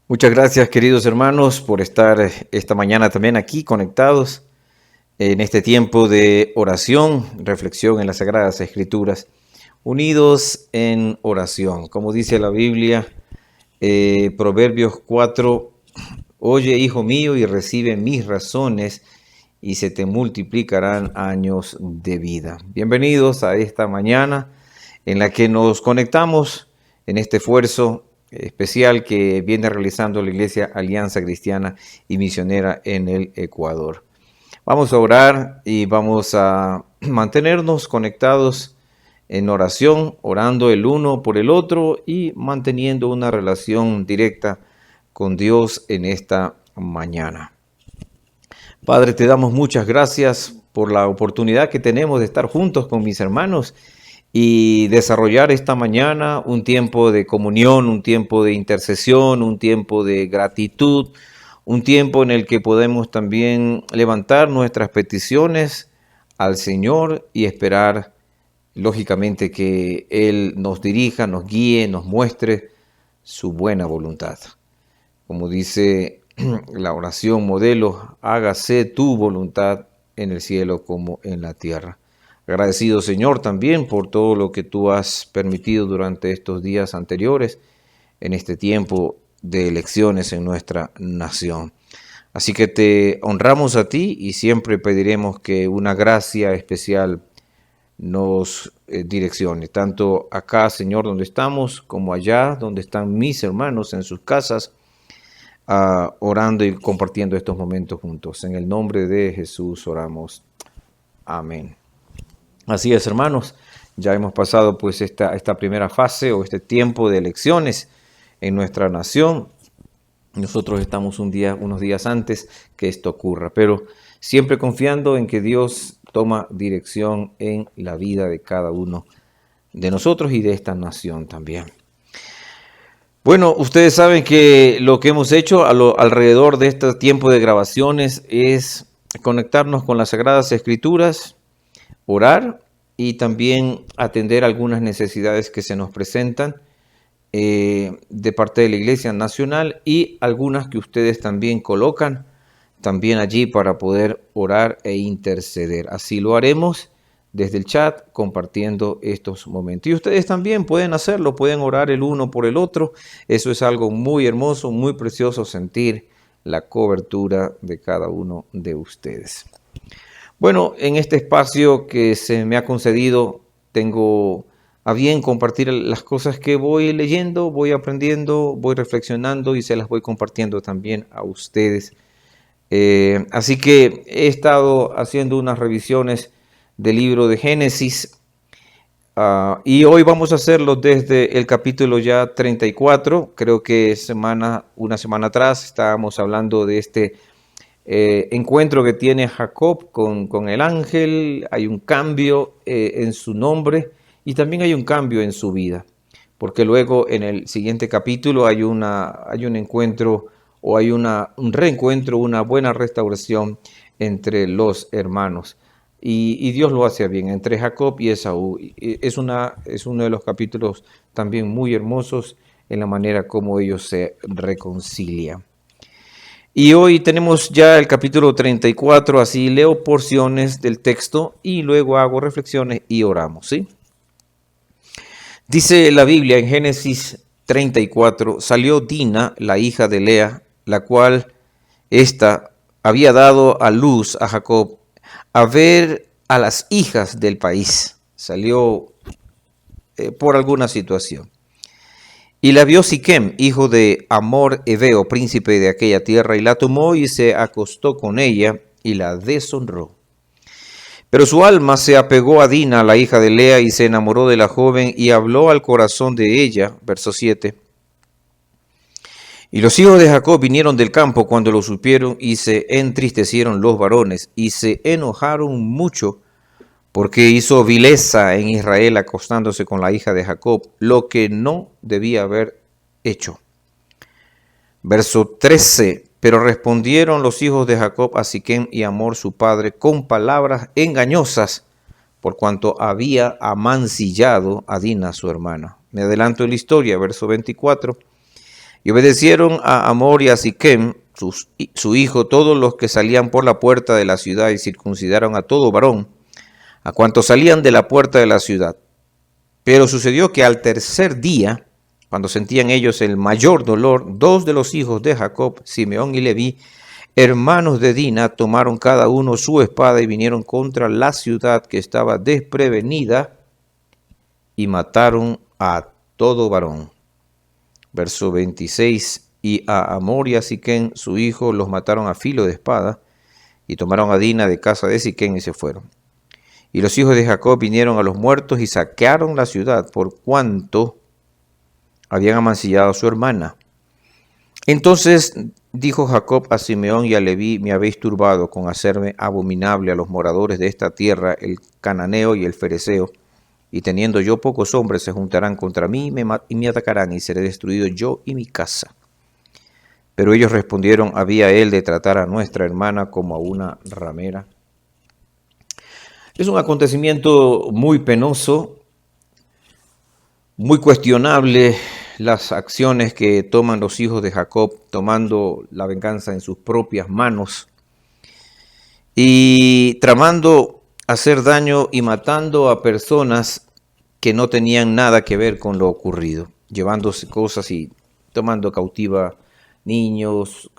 Muchas gracias, queridos hermanos, por estar esta mañana también aquí conectados en este tiempo de oración, reflexión en las Sagradas Escrituras, unidos en oración. Como dice la Biblia, Proverbios 4, oye, hijo mío, y recibe mis razones, y se te multiplicarán años de vida. Bienvenidos a esta mañana en la que nos conectamos en este esfuerzo especial que viene realizando la Iglesia Alianza Cristiana y Misionera en el Ecuador. Vamos a orar y vamos a mantenernos conectados en oración, orando el uno por el otro y manteniendo una relación directa con Dios en esta mañana. Padre, te damos muchas gracias por la oportunidad que tenemos de estar juntos con mis hermanos y desarrollar esta mañana un tiempo de comunión, un tiempo de intercesión, un tiempo de gratitud, un tiempo en el que podemos también levantar nuestras peticiones al Señor y esperar, lógicamente, que Él nos dirija, nos guíe, nos muestre su buena voluntad. Como dice la oración modelo, hágase tu voluntad en el cielo como en la tierra. Agradecido, Señor, también por todo lo que tú has permitido durante estos días anteriores en este tiempo de elecciones en nuestra nación. Así que te honramos a ti y siempre pediremos que una gracia especial nos direccione, tanto acá, Señor, donde estamos, como allá, donde están mis hermanos en sus casas, orando y compartiendo estos momentos juntos. En el nombre de Jesús oramos. Amén. Así es, hermanos, ya hemos pasado pues esta primera fase o este tiempo de elecciones en nuestra nación. Nosotros estamos unos días antes que esto ocurra, pero siempre confiando en que Dios toma dirección en la vida de cada uno de nosotros y de esta nación también. Bueno, ustedes saben que lo que hemos hecho alrededor de este tiempo de grabaciones es conectarnos con las Sagradas Escrituras, orar y también atender algunas necesidades que se nos presentan de parte de la Iglesia Nacional y algunas que ustedes también colocan también allí para poder orar e interceder. Así lo haremos desde el chat compartiendo estos momentos. Y ustedes también pueden hacerlo, pueden orar el uno por el otro. Eso es algo muy hermoso, muy precioso sentir la cobertura de cada uno de ustedes. Bueno, en este espacio que se me ha concedido, tengo a bien compartir las cosas que voy leyendo, voy aprendiendo, voy reflexionando y se las voy compartiendo también a ustedes. Así que he estado haciendo unas revisiones del libro de Génesis y hoy vamos a hacerlo desde el capítulo ya 34. Creo que una semana atrás estábamos hablando de este encuentro que tiene Jacob con el ángel. Hay un cambio en su nombre y también hay un cambio en su vida, porque luego en el siguiente capítulo hay un encuentro o hay un reencuentro, una buena restauración entre los hermanos. Y Dios lo hace bien, entre Jacob y Esaú. Es uno de los capítulos también muy hermosos en la manera como ellos se reconcilian. Y hoy tenemos ya el capítulo 34, así leo porciones del texto y luego hago reflexiones y oramos, ¿sí? Dice la Biblia en Génesis 34, salió Dina, la hija de Lea, la cual ésta había dado a luz a Jacob, a ver a las hijas del país. Salió por alguna situación. Y la vio Siquem, hijo de Hamor Heveo, príncipe de aquella tierra, y la tomó y se acostó con ella y la deshonró. Pero su alma se apegó a Dina, la hija de Lea, y se enamoró de la joven y habló al corazón de ella. Verso 7. Y los hijos de Jacob vinieron del campo cuando lo supieron y se entristecieron los varones y se enojaron mucho porque hizo vileza en Israel acostándose con la hija de Jacob, lo que no debía haber hecho. Verso 13. Pero respondieron los hijos de Jacob a Siquem y a Hamor su padre con palabras engañosas, por cuanto había amancillado a Dina su hermana. Me adelanto en la historia, verso 24. Y obedecieron a Hamor y a Siquem, su hijo, todos los que salían por la puerta de la ciudad, y circuncidaron a todo varón, a cuantos salían de la puerta de la ciudad. Pero sucedió que al tercer día, cuando sentían ellos el mayor dolor, dos de los hijos de Jacob, Simeón y Leví, hermanos de Dina, tomaron cada uno su espada y vinieron contra la ciudad que estaba desprevenida y mataron a todo varón. Verso 26, y a Hamor y a Siquem, su hijo, los mataron a filo de espada, y tomaron a Dina de casa de Siquem y se fueron. Y los hijos de Jacob vinieron a los muertos y saquearon la ciudad, por cuanto habían amancillado a su hermana. Entonces dijo Jacob a Simeón y a Leví: me habéis turbado con hacerme abominable a los moradores de esta tierra, el cananeo y el fereceo, y teniendo yo pocos hombres se juntarán contra mí y me atacarán, y seré destruido yo y mi casa. Pero ellos respondieron: ¿había él de tratar a nuestra hermana como a una ramera? Es un acontecimiento muy penoso, muy cuestionable, las acciones que toman los hijos de Jacob, tomando la venganza en sus propias manos y tramando hacer daño y matando a personas que no tenían nada que ver con lo ocurrido, llevándose cosas y tomando cautivo niños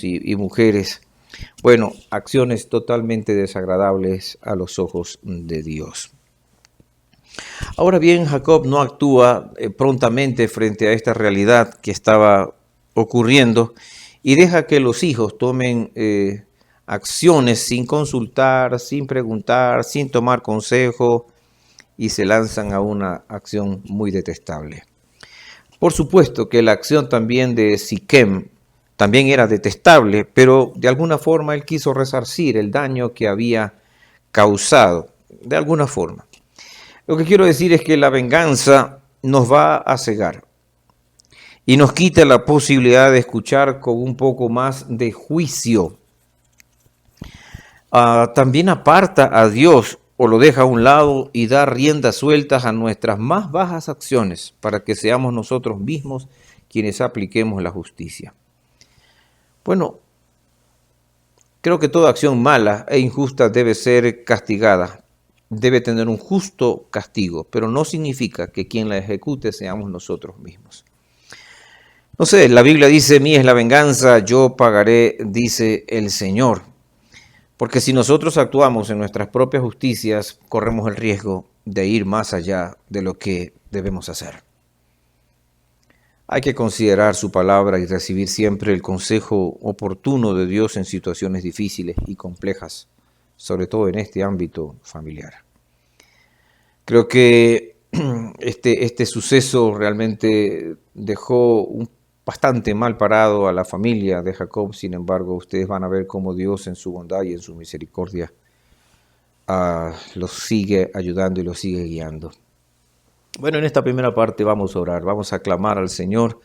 y mujeres. Bueno, acciones totalmente desagradables a los ojos de Dios. Ahora bien, Jacob no actúa prontamente frente a esta realidad que estaba ocurriendo y deja que los hijos tomen acciones sin consultar, sin preguntar, sin tomar consejo, y se lanzan a una acción muy detestable. Por supuesto que la acción también de Siquem también era detestable, pero de alguna forma él quiso resarcir el daño que había causado, de alguna forma. Lo que quiero decir es que la venganza nos va a cegar y nos quita la posibilidad de escuchar con un poco más de juicio. También aparta a Dios o lo deja a un lado y da riendas sueltas a nuestras más bajas acciones para que seamos nosotros mismos quienes apliquemos la justicia. Bueno, creo que toda acción mala e injusta debe ser castigada, debe tener un justo castigo, pero no significa que quien la ejecute seamos nosotros mismos. No sé, la Biblia dice: mía es la venganza, yo pagaré, dice el Señor. Porque si nosotros actuamos en nuestras propias justicias, corremos el riesgo de ir más allá de lo que debemos hacer. Hay que considerar su palabra y recibir siempre el consejo oportuno de Dios en situaciones difíciles y complejas, sobre todo en este ámbito familiar. Creo que este suceso realmente dejó bastante mal parado a la familia de Jacob. Sin embargo, ustedes van a ver cómo Dios en su bondad y en su misericordia los sigue ayudando y los sigue guiando. Bueno, en esta primera parte vamos a orar, vamos a clamar al Señor.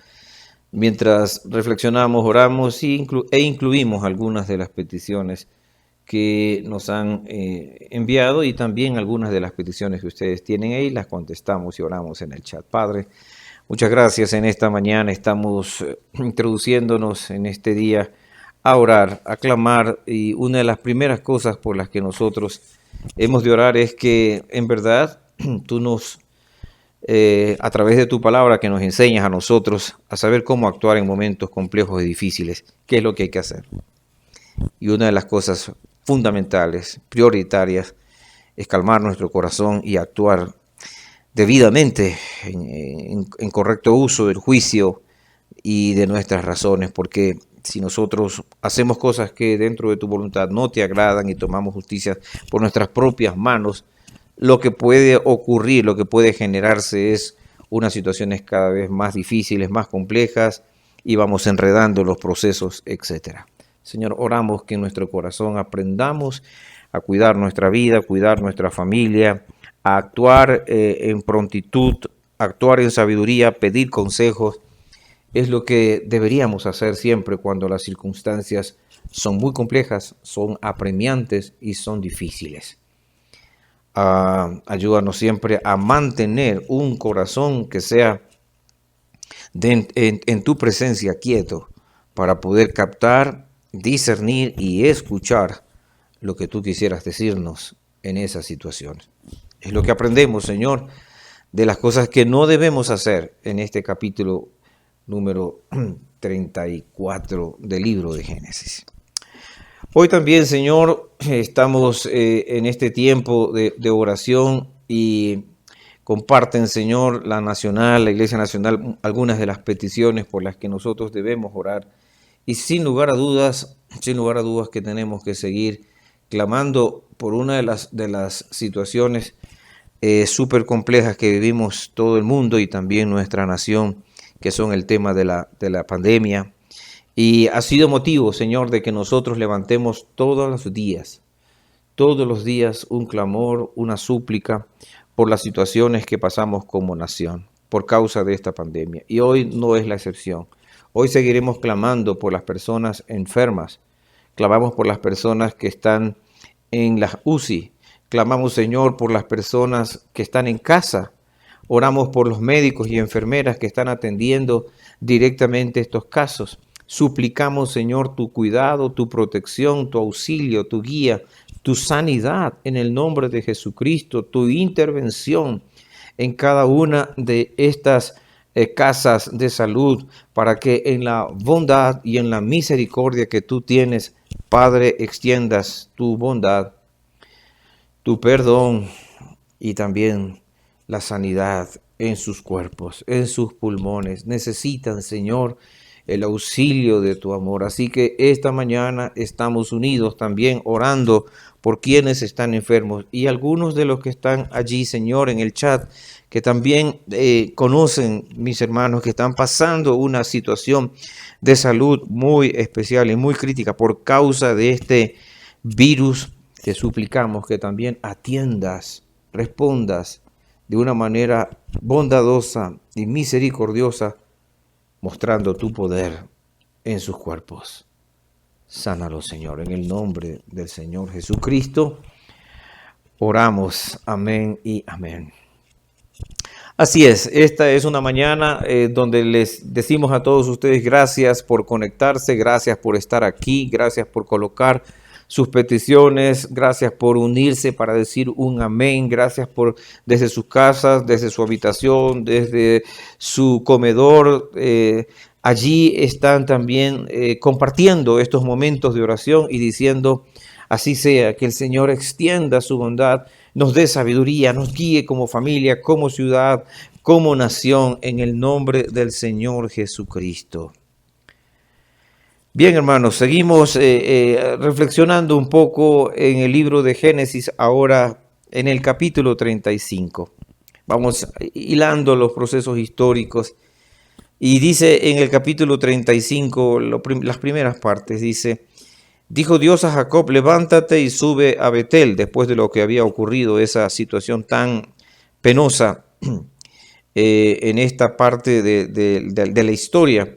Mientras reflexionamos, oramos e incluimos algunas de las peticiones que nos han enviado y también algunas de las peticiones que ustedes tienen ahí, las contestamos y oramos en el chat. Padre, muchas gracias. En esta mañana estamos introduciéndonos en este día a orar, a clamar, y una de las primeras cosas por las que nosotros hemos de orar es que en verdad tú nos a través de tu palabra, que nos enseñas a nosotros a saber cómo actuar en momentos complejos y difíciles, qué es lo que hay que hacer. Y una de las cosas fundamentales, prioritarias, es calmar nuestro corazón y actuar debidamente en correcto uso del juicio y de nuestras razones, porque si nosotros hacemos cosas que dentro de tu voluntad no te agradan y tomamos justicia por nuestras propias manos, lo que puede ocurrir, lo que puede generarse es unas situaciones cada vez más difíciles, más complejas, y vamos enredando los procesos, etc. Señor, oramos que en nuestro corazón aprendamos a cuidar nuestra vida, a cuidar nuestra familia, a actuar en prontitud, a actuar en sabiduría, pedir consejos. Es lo que deberíamos hacer siempre cuando las circunstancias son muy complejas, son apremiantes y son difíciles. Ayúdanos siempre a mantener un corazón que sea en tu presencia quieto para poder captar, discernir y escuchar lo que tú quisieras decirnos en esas situaciones. Es lo que aprendemos, Señor, de las cosas que no debemos hacer en este capítulo número 34 del libro de Génesis. Hoy también, Señor, estamos en este tiempo de oración y comparten, Señor, la Iglesia Nacional, algunas de las peticiones por las que nosotros debemos orar. Y sin lugar a dudas que tenemos que seguir clamando por una de las situaciones súper complejas que vivimos todo el mundo y también nuestra nación, que son el tema de la pandemia. Y ha sido motivo, Señor, de que nosotros levantemos todos los días un clamor, una súplica por las situaciones que pasamos como nación por causa de esta pandemia. Y hoy no es la excepción. Hoy seguiremos clamando por las personas enfermas. Clamamos por las personas que están en las UCI. Clamamos, Señor, por las personas que están en casa. Oramos por los médicos y enfermeras que están atendiendo directamente estos casos. Suplicamos, Señor, tu cuidado, tu protección, tu auxilio, tu guía, tu sanidad en el nombre de Jesucristo, tu intervención en cada una de estas casas de salud, para que en la bondad y en la misericordia que tú tienes, Padre, extiendas tu bondad, tu perdón y también la sanidad en sus cuerpos, en sus pulmones. Necesitan, Señor, el auxilio de tu amor. Así que esta mañana estamos unidos también orando por quienes están enfermos y algunos de los que están allí, Señor, en el chat, que también conocen, mis hermanos, que están pasando una situación de salud muy especial y muy crítica por causa de este virus. Te suplicamos que también atiendas, respondas de una manera bondadosa y misericordiosa, mostrando tu poder en sus cuerpos. Sánalo, Señor, en el nombre del Señor Jesucristo. Oramos, amén y amén. Así es, esta es una mañana donde les decimos a todos ustedes gracias por conectarse, gracias por estar aquí, gracias por colocar sus peticiones, gracias por unirse para decir un amén, gracias por desde sus casas, desde su habitación, desde su comedor, allí están también compartiendo estos momentos de oración y diciendo, así sea, que el Señor extienda su bondad, nos dé sabiduría, nos guíe como familia, como ciudad, como nación, en el nombre del Señor Jesucristo. Bien, hermanos, seguimos reflexionando un poco en el libro de Génesis, ahora en el capítulo 35. Vamos hilando los procesos históricos. Y dice en el capítulo 35, las primeras partes, dice, dijo Dios a Jacob, levántate y sube a Betel, después de lo que había ocurrido, esa situación tan penosa en esta parte de la historia.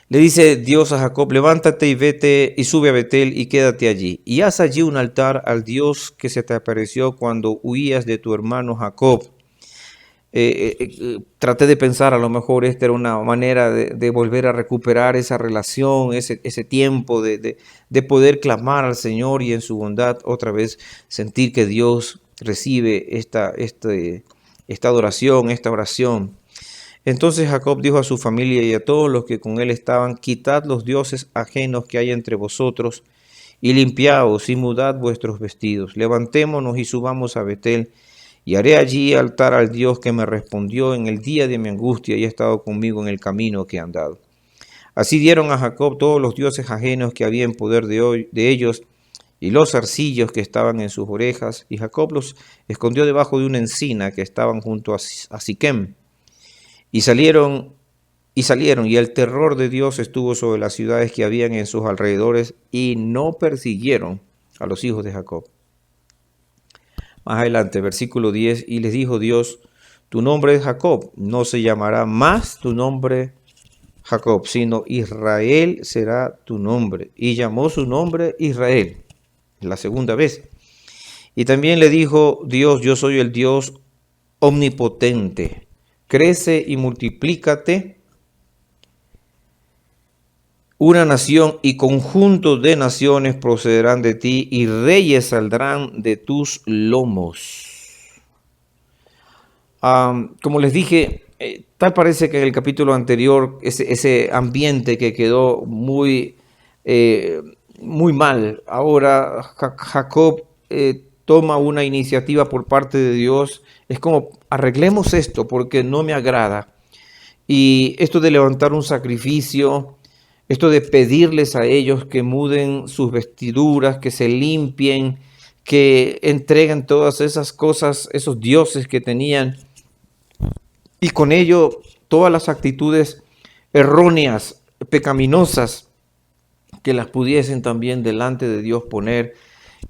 Le dice Dios a Jacob, levántate y vete y sube a Betel y quédate allí. Y haz allí un altar al Dios que se te apareció cuando huías de tu hermano Jacob. Traté de pensar, a lo mejor esta era una manera de volver a recuperar esa relación, ese tiempo de poder clamar al Señor y en su bondad otra vez sentir que Dios recibe esta adoración, esta oración. Entonces Jacob dijo a su familia y a todos los que con él estaban, quitad los dioses ajenos que hay entre vosotros y limpiaos y mudad vuestros vestidos. Levantémonos y subamos a Betel y haré allí altar al Dios que me respondió en el día de mi angustia y ha estado conmigo en el camino que he andado. Así dieron a Jacob todos los dioses ajenos que había en poder de ellos y los zarcillos que estaban en sus orejas, y Jacob los escondió debajo de una encina que estaban junto a Siquem. Y salieron, y el terror de Dios estuvo sobre las ciudades que habían en sus alrededores, y no persiguieron a los hijos de Jacob. Más adelante, versículo 10, y les dijo Dios, tu nombre es Jacob, no se llamará más tu nombre Jacob, sino Israel será tu nombre. Y llamó su nombre Israel, la segunda vez. Y también le dijo Dios, yo soy el Dios omnipotente, crece y multiplícate. Una nación y conjunto de naciones procederán de ti y reyes saldrán de tus lomos. Como les dije, tal parece que en el capítulo anterior ese ambiente que quedó muy mal. Ahora Jacob toma una iniciativa por parte de Dios. Es como, arreglemos esto porque no me agrada. Y esto de levantar un sacrificio, esto de pedirles a ellos que muden sus vestiduras, que se limpien, que entreguen todas esas cosas, esos dioses que tenían, y con ello todas las actitudes erróneas, pecaminosas, que las pudiesen también delante de Dios poner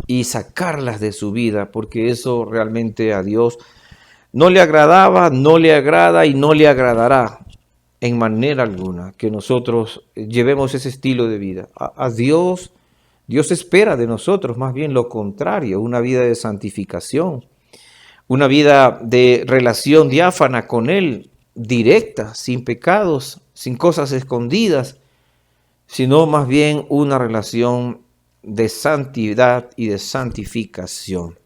y sacarlas de su vida, porque eso realmente a Dios no le agradaba, no le agrada y no le agradará en manera alguna que nosotros llevemos ese estilo de vida. A Dios espera de nosotros más bien lo contrario, una vida de santificación, una vida de relación diáfana con Él, directa, sin pecados, sin cosas escondidas, sino más bien una relación de santidad y de santificación.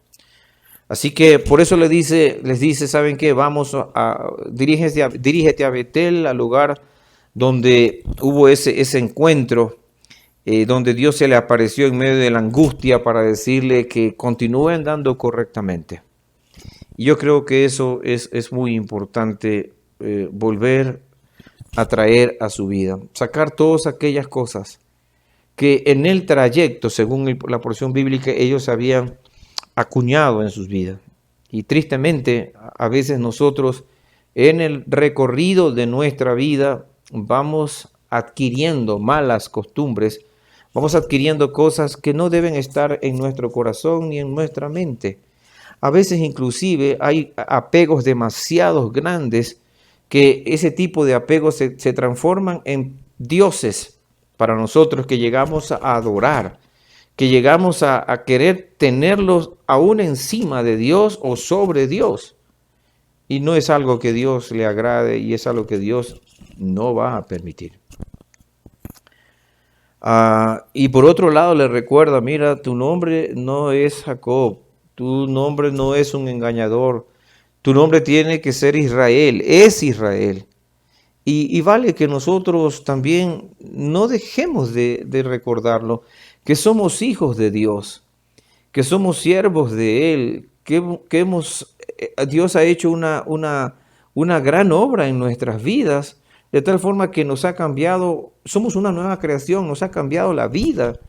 Así que por eso les dice, ¿saben qué? Dirígete a Betel, al lugar donde hubo ese encuentro, donde Dios se le apareció en medio de la angustia para decirle que continúen andando correctamente. Y yo creo que eso es muy importante, volver a traer a su vida, sacar todas aquellas cosas que en el trayecto, según la porción bíblica, ellos habían acuñado en sus vidas. Y tristemente, a veces nosotros en el recorrido de nuestra vida vamos adquiriendo malas costumbres, vamos adquiriendo cosas que no deben estar en nuestro corazón ni en nuestra mente. A veces inclusive hay apegos demasiado grandes que ese tipo de apegos se transforman en dioses para nosotros que llegamos a adorar, que llegamos a querer tenerlos aún encima de Dios o sobre Dios. Y no es algo que Dios le agrade y es algo que Dios no va a permitir. Y por otro lado le recuerda, mira, tu nombre no es Jacob, tu nombre no es un engañador, tu nombre tiene que ser Israel, es Israel. Y vale que nosotros también no dejemos de recordarlo, que somos hijos de Dios, que somos siervos de Él, Dios ha hecho una gran obra en nuestras vidas, de tal forma que nos ha cambiado, somos una nueva creación, nos ha cambiado la vida.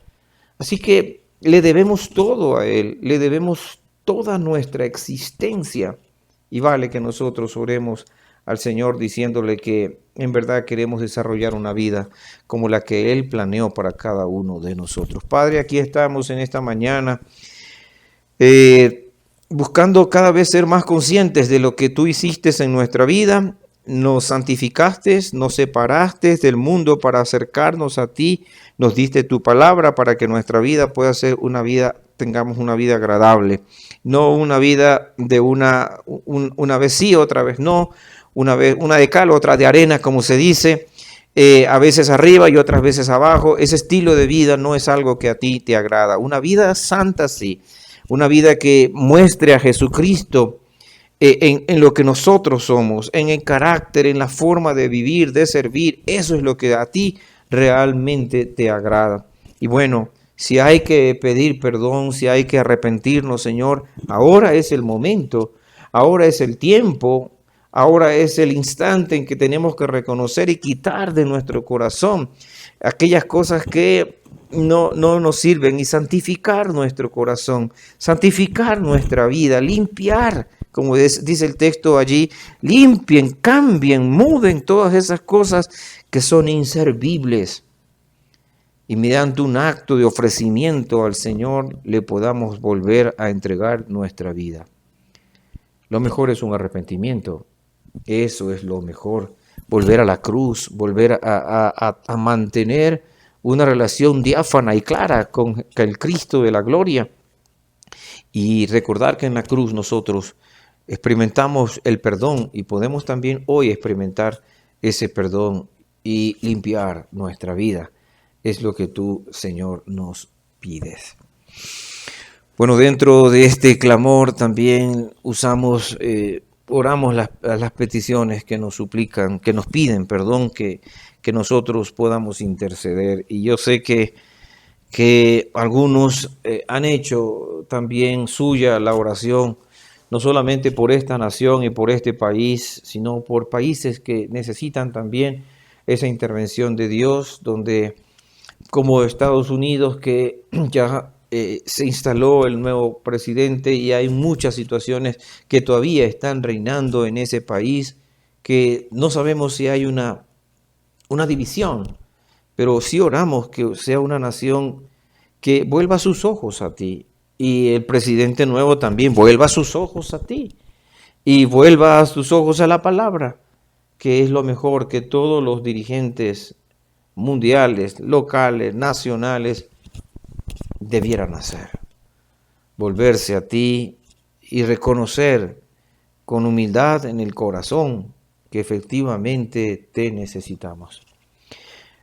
Así que le debemos todo a Él, le debemos toda nuestra existencia. Y vale que nosotros oremos al Señor diciéndole que en verdad queremos desarrollar una vida como la que Él planeó para cada uno de nosotros. Padre, aquí estamos en esta mañana buscando cada vez ser más conscientes de lo que Tú hiciste en nuestra vida. Nos santificaste, nos separaste del mundo para acercarnos a Ti, nos diste Tu palabra para que nuestra vida pueda ser una vida, tengamos una vida agradable, no una vida de una vez sí, otra vez no, una de cal, otra de arena, como se dice, a veces arriba y otras veces abajo. Ese estilo de vida no es algo que a ti te agrada. Una vida santa sí, una vida que muestre a Jesucristo en lo que nosotros somos, en el carácter, en la forma de vivir, de servir. Eso es lo que a ti realmente te agrada. Y bueno, si hay que pedir perdón, si hay que arrepentirnos, Señor, ahora es el momento, ahora es el tiempo, ahora es el instante en que tenemos que reconocer y quitar de nuestro corazón aquellas cosas que no nos sirven y santificar nuestro corazón, santificar nuestra vida, limpiar, como dice el texto allí, limpien, cambien, muden todas esas cosas que son inservibles. Y mediante un acto de ofrecimiento al Señor le podamos volver a entregar nuestra vida. Lo mejor es un arrepentimiento. Eso es lo mejor. Volver a la cruz, volver a mantener una relación diáfana y clara con el Cristo de la gloria. Y recordar que en la cruz nosotros experimentamos el perdón y podemos también hoy experimentar ese perdón y limpiar nuestra vida. Es lo que tú, Señor, nos pides. Bueno, dentro de este clamor también oramos las peticiones que nos suplican, que nos piden, perdón, que nosotros podamos interceder. Y yo sé que algunos han hecho también suya la oración, no solamente por esta nación y por este país, sino por países que necesitan también esa intervención de Dios, donde como Estados Unidos, que ya se instaló el nuevo presidente y hay muchas situaciones que todavía están reinando en ese país, que no sabemos si hay una división, pero sí oramos que sea una nación que vuelva sus ojos a ti, y el presidente nuevo también vuelva sus ojos a ti y vuelva sus ojos a la palabra, que es lo mejor que todos los dirigentes mundiales, locales, nacionales debieran hacer. Volverse a ti y reconocer con humildad en el corazón que efectivamente te necesitamos.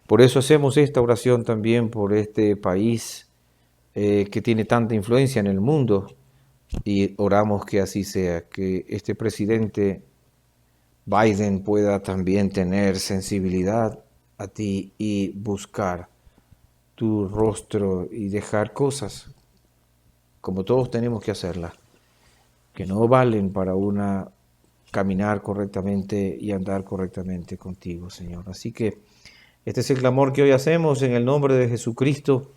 Por eso hacemos esta oración también por este país que tiene tanta influencia en el mundo, y oramos que así sea, que este presidente Biden pueda también tener sensibilidad a ti y buscar tu rostro y dejar cosas, como todos tenemos que hacerlas, que no valen para caminar correctamente y andar correctamente contigo, Señor. Así que este es el clamor que hoy hacemos en el nombre de Jesucristo,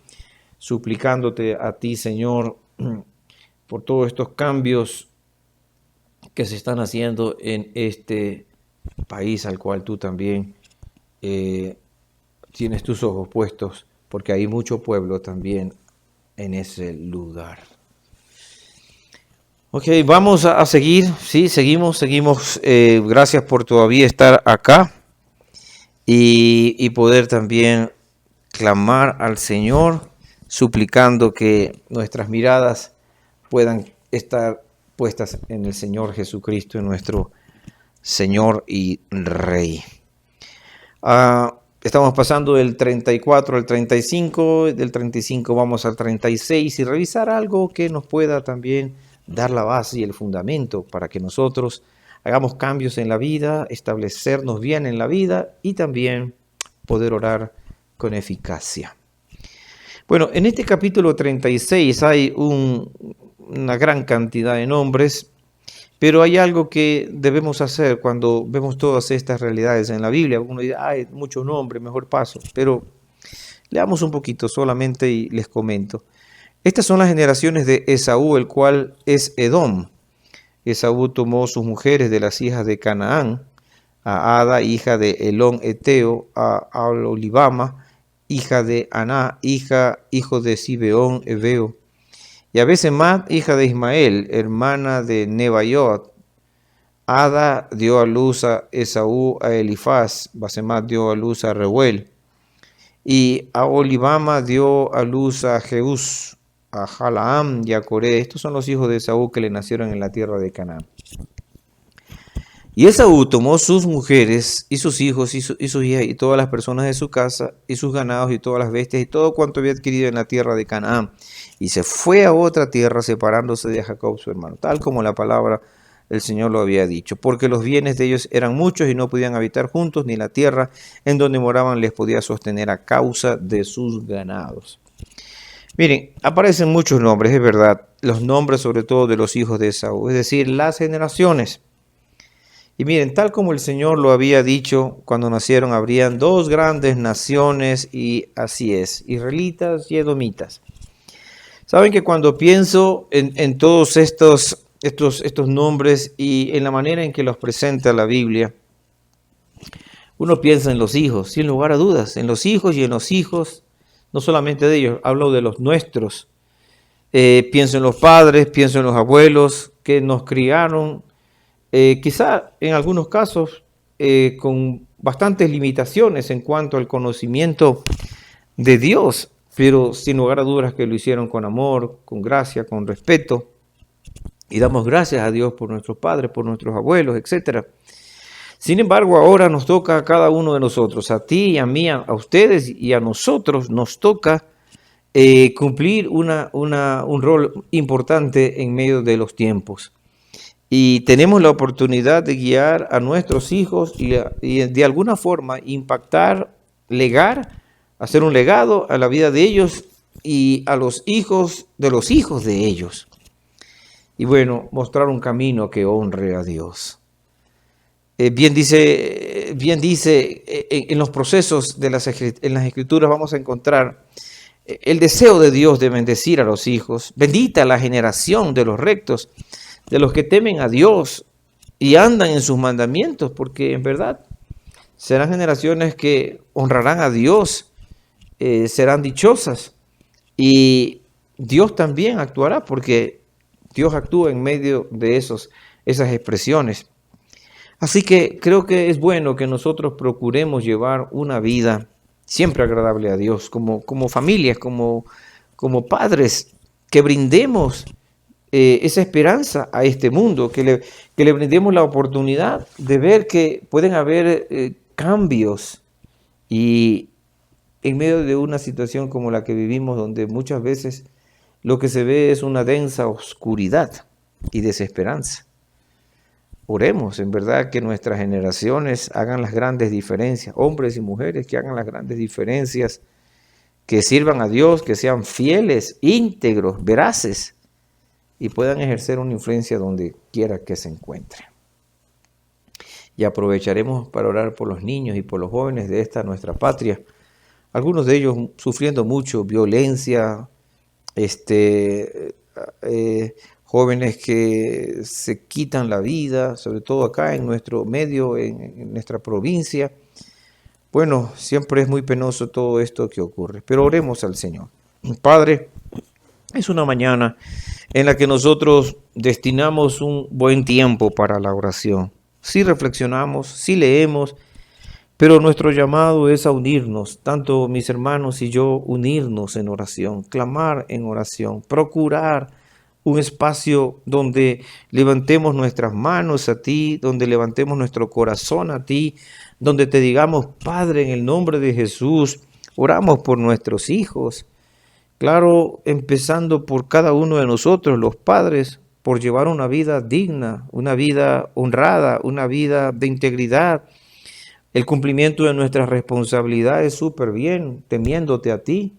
suplicándote a ti, Señor, por todos estos cambios que se están haciendo en este país al cual tú también tienes tus ojos puestos, porque hay mucho pueblo también en ese lugar. Ok, vamos a seguir, sí, seguimos. Gracias por todavía estar acá y poder también clamar al Señor, suplicando que nuestras miradas puedan estar puestas en el Señor Jesucristo, en nuestro Señor y Rey. Estamos pasando del 34 al 35, del 35 vamos al 36 y revisar algo que nos pueda también dar la base y el fundamento para que nosotros hagamos cambios en la vida, establecernos bien en la vida y también poder orar con eficacia. Bueno, en este capítulo 36 hay una gran cantidad de nombres, pero hay algo que debemos hacer cuando vemos todas estas realidades en la Biblia. Uno dice, hay muchos nombres, mejor paso, pero leamos un poquito solamente y les comento. Estas son las generaciones de Esaú, el cual es Edom. Esaú tomó sus mujeres de las hijas de Canaán, a Ada, hija de Elón Eteo, a Aholibama, hija de Aná, hijo de Sibeón Ebeo, y a Besemat, hija de Ismael, hermana de Nebaiot. Ada dio a luz a Esaú a Elifaz, Basemat dio a luz a Reuel, y Aholibama dio a luz a Jeús, a Jalaam y a Coré. Estos son los hijos de Esaú que le nacieron en la tierra de Canaán. Y Esaú tomó sus mujeres y sus hijos y sus hijas y todas las personas de su casa y sus ganados y todas las bestias y todo cuanto había adquirido en la tierra de Canaán, y se fue a otra tierra separándose de Jacob su hermano, tal como la palabra del Señor lo había dicho, porque los bienes de ellos eran muchos y no podían habitar juntos, ni la tierra en donde moraban les podía sostener a causa de sus ganados. Miren, aparecen muchos nombres, es verdad, los nombres sobre todo de los hijos de Esaú, es decir, las generaciones. Y miren, tal como el Señor lo había dicho, cuando nacieron habrían dos grandes naciones, y así es, israelitas y edomitas. Saben que cuando pienso en todos estos nombres y en la manera en que los presenta la Biblia, uno piensa en los hijos, sin lugar a dudas, en los hijos y en los hijos, no solamente de ellos, hablo de los nuestros. Pienso en los padres, pienso en los abuelos que nos criaron, quizá en algunos casos con bastantes limitaciones en cuanto al conocimiento de Dios, pero sin lugar a dudas que lo hicieron con amor, con gracia, con respeto. y damos gracias a Dios por nuestros padres, por nuestros abuelos, etcétera. Sin embargo, ahora nos toca a cada uno de nosotros, a ti y a mí, a ustedes y a nosotros, nos toca cumplir un rol importante en medio de los tiempos. Y tenemos la oportunidad de guiar a nuestros hijos y de alguna forma impactar, legar, hacer un legado a la vida de ellos y a los hijos de ellos. Y bueno, mostrar un camino que honre a Dios. Bien dice, en los procesos en las Escrituras vamos a encontrar el deseo de Dios de bendecir a los hijos. Bendita la generación de los rectos, de los que temen a Dios y andan en sus mandamientos, porque en verdad serán generaciones que honrarán a Dios, serán dichosas, y Dios también actuará, porque Dios actúa en medio de esas expresiones. Así que creo que es bueno que nosotros procuremos llevar una vida siempre agradable a Dios, como familias, como padres, que brindemos esa esperanza a este mundo, que le brindemos la oportunidad de ver que pueden haber cambios, y en medio de una situación como la que vivimos, donde muchas veces lo que se ve es una densa oscuridad y desesperanza. Oremos, en verdad, que nuestras generaciones hagan las grandes diferencias, hombres y mujeres que hagan las grandes diferencias, que sirvan a Dios, que sean fieles, íntegros, veraces, y puedan ejercer una influencia donde quiera que se encuentre. Y aprovecharemos para orar por los niños y por los jóvenes de esta nuestra patria, algunos de ellos sufriendo mucho violencia, jóvenes que se quitan la vida, sobre todo acá en nuestro medio, en nuestra provincia. Bueno, siempre es muy penoso todo esto que ocurre, pero oremos al Señor. Padre, es una mañana en la que nosotros destinamos un buen tiempo para la oración. Sí reflexionamos, sí leemos, pero nuestro llamado es a unirnos, tanto mis hermanos y yo, unirnos en oración, clamar en oración, procurar un espacio donde levantemos nuestras manos a ti, donde levantemos nuestro corazón a ti, donde te digamos, Padre, en el nombre de Jesús, oramos por nuestros hijos. Claro, empezando por cada uno de nosotros, los padres, por llevar una vida digna, una vida honrada, una vida de integridad, el cumplimiento de nuestras responsabilidades súper bien, temiéndote a ti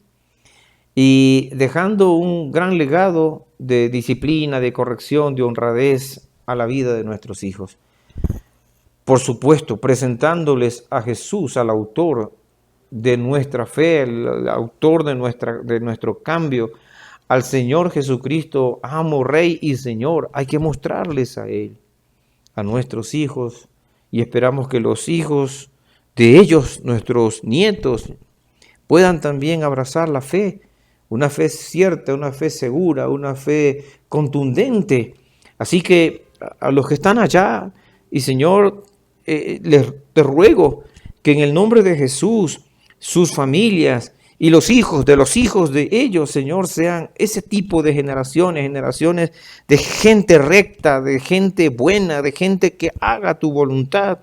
y dejando un gran legado de disciplina, de corrección, de honradez a la vida de nuestros hijos. Por supuesto, presentándoles a Jesús, al autor de nuestra fe, el autor de nuestro cambio, al Señor Jesucristo, amo, Rey y Señor. Hay que mostrarles a Él, a nuestros hijos, y esperamos que los hijos de ellos, nuestros nietos, puedan también abrazar la fe, una fe cierta, una fe segura, una fe contundente. Así que a los que están allá, y Señor, te ruego que en el nombre de Jesús, sus familias y los hijos de ellos, Señor, sean ese tipo de generaciones de gente recta, de gente buena, de gente que haga tu voluntad,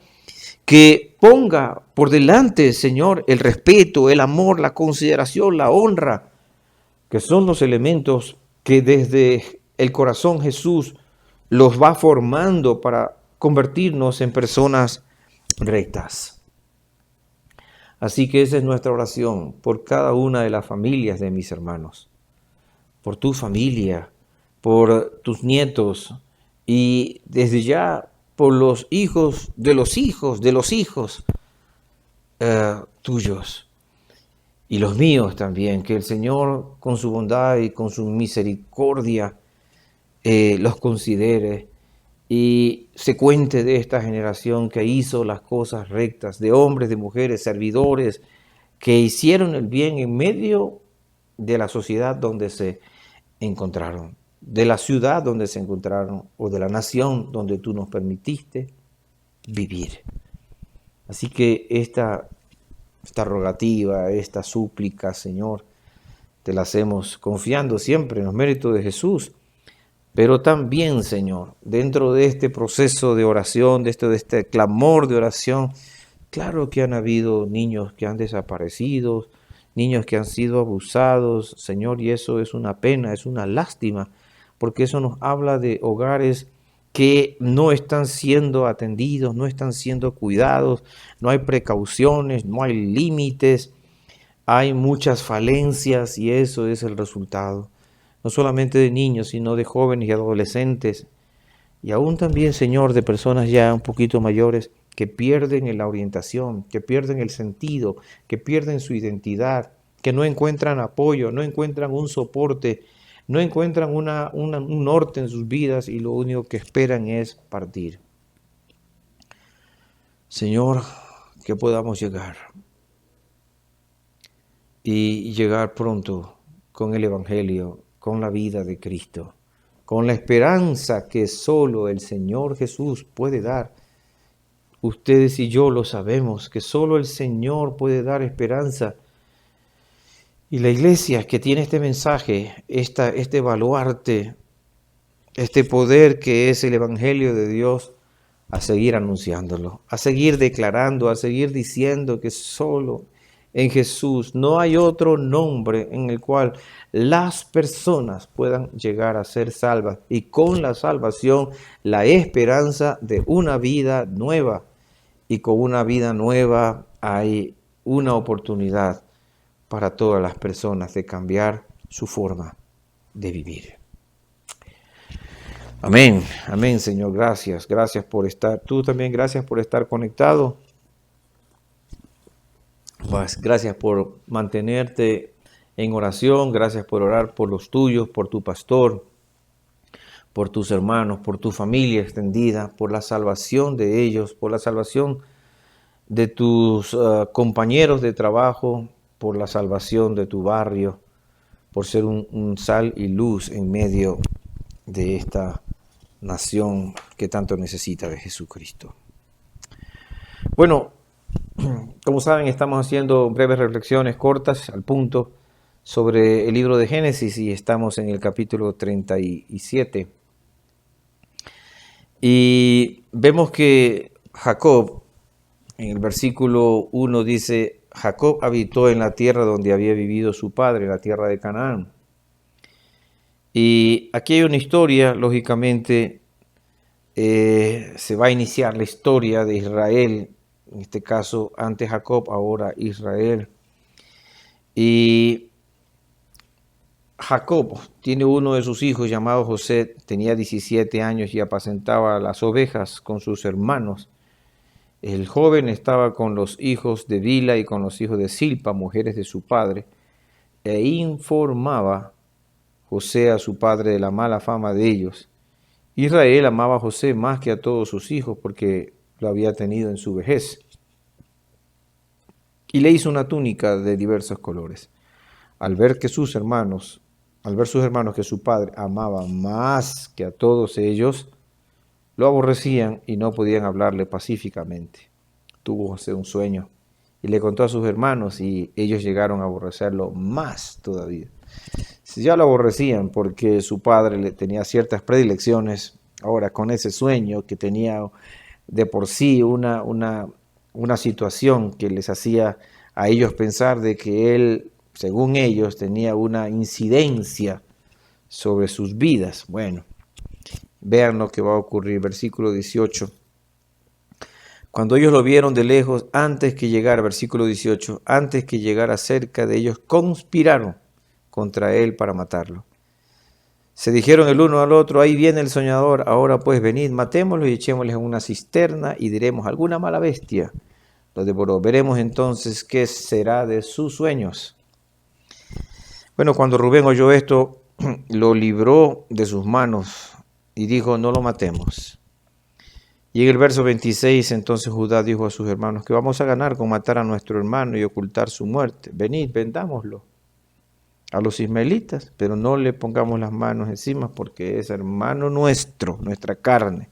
que ponga por delante, Señor, el respeto, el amor, la consideración, la honra, que son los elementos que desde el corazón Jesús los va formando para convertirnos en personas rectas. Así que esa es nuestra oración por cada una de las familias de mis hermanos, por tu familia, por tus nietos y desde ya por los hijos de los hijos de los hijos tuyos y los míos también, que el Señor con su bondad y con su misericordia los considere y se cuente de esta generación que hizo las cosas rectas, de hombres, de mujeres, servidores, que hicieron el bien en medio de la sociedad donde se encontraron, de la ciudad donde se encontraron o de la nación donde tú nos permitiste vivir. Así que esta rogativa, esta súplica, Señor, te la hacemos confiando siempre en los méritos de Jesús, Pero también, Señor, dentro de este proceso de oración, de este clamor de oración, claro que han habido niños que han desaparecido, niños que han sido abusados, Señor, y eso es una pena, es una lástima, porque eso nos habla de hogares que no están siendo atendidos, no están siendo cuidados, no hay precauciones, no hay límites, hay muchas falencias y eso es el resultado, no solamente de niños, sino de jóvenes y adolescentes, y aún también, Señor, de personas ya un poquito mayores que pierden la orientación, que pierden el sentido, que pierden su identidad, que no encuentran apoyo, no encuentran un soporte, no encuentran un norte en sus vidas y lo único que esperan es partir. Señor, que podamos llegar y llegar pronto con el Evangelio, con la vida de Cristo, con la esperanza que solo el Señor Jesús puede dar. Ustedes y yo lo sabemos, que solo el Señor puede dar esperanza. Y la iglesia que tiene este mensaje, este baluarte, este poder que es el Evangelio de Dios, a seguir anunciándolo, a seguir declarando, a seguir diciendo que solo en Jesús no hay otro nombre en el cual las personas puedan llegar a ser salvas y con la salvación la esperanza de una vida nueva. Y con una vida nueva hay una oportunidad para todas las personas de cambiar su forma de vivir. Amén, amén, Señor, gracias por estar, tú también gracias por estar conectado, pues, gracias por mantenerte en oración, gracias por orar por los tuyos, por tu pastor, por tus hermanos, por tu familia extendida, por la salvación de ellos, por la salvación de tus compañeros de trabajo, por la salvación de tu barrio, por ser un sal y luz en medio de esta nación que tanto necesita de Jesucristo. Bueno, como saben, estamos haciendo breves reflexiones cortas al punto sobre el libro de Génesis y estamos en el capítulo 37. Y vemos que Jacob, en el versículo 1 dice, Jacob habitó en la tierra donde había vivido su padre, la tierra de Canaán. Y aquí hay una historia, lógicamente, se va a iniciar la historia de Israel, en este caso antes Jacob, ahora Israel. Y Jacob tiene uno de sus hijos llamado José, tenía 17 años y apacentaba las ovejas con sus hermanos. El joven estaba con los hijos de Bila y con los hijos de Silpa, mujeres de su padre, e informaba José a su padre de la mala fama de ellos. Israel amaba a José más que a todos sus hijos porque lo había tenido en su vejez. Y le hizo una túnica de diversos colores. Al ver sus hermanos que su padre amaba más que a todos ellos, lo aborrecían y no podían hablarle pacíficamente. Tuvo José un sueño y le contó a sus hermanos y ellos llegaron a aborrecerlo más todavía. Si ya lo aborrecían porque su padre le tenía ciertas predilecciones, ahora con ese sueño que tenía de por sí una situación que les hacía a ellos pensar de que él, según ellos, tenía una incidencia sobre sus vidas. Bueno, vean lo que va a ocurrir, versículo 18. Cuando ellos lo vieron de lejos, antes que llegara, versículo 18, antes que llegara cerca de ellos, conspiraron contra él para matarlo. Se dijeron el uno al otro, ahí viene el soñador, ahora pues venid, matémoslo y echémosle en una cisterna y diremos, alguna mala bestia lo devoró. Veremos entonces qué será de sus sueños. Bueno, cuando Rubén oyó esto, lo libró de sus manos y dijo, no lo matemos. Y en el verso 26, entonces Judá dijo a sus hermanos, que vamos a ganar con matar a nuestro hermano y ocultar su muerte. Venid, vendámoslo a los ismaelitas, pero no le pongamos las manos encima porque es hermano nuestro, nuestra carne.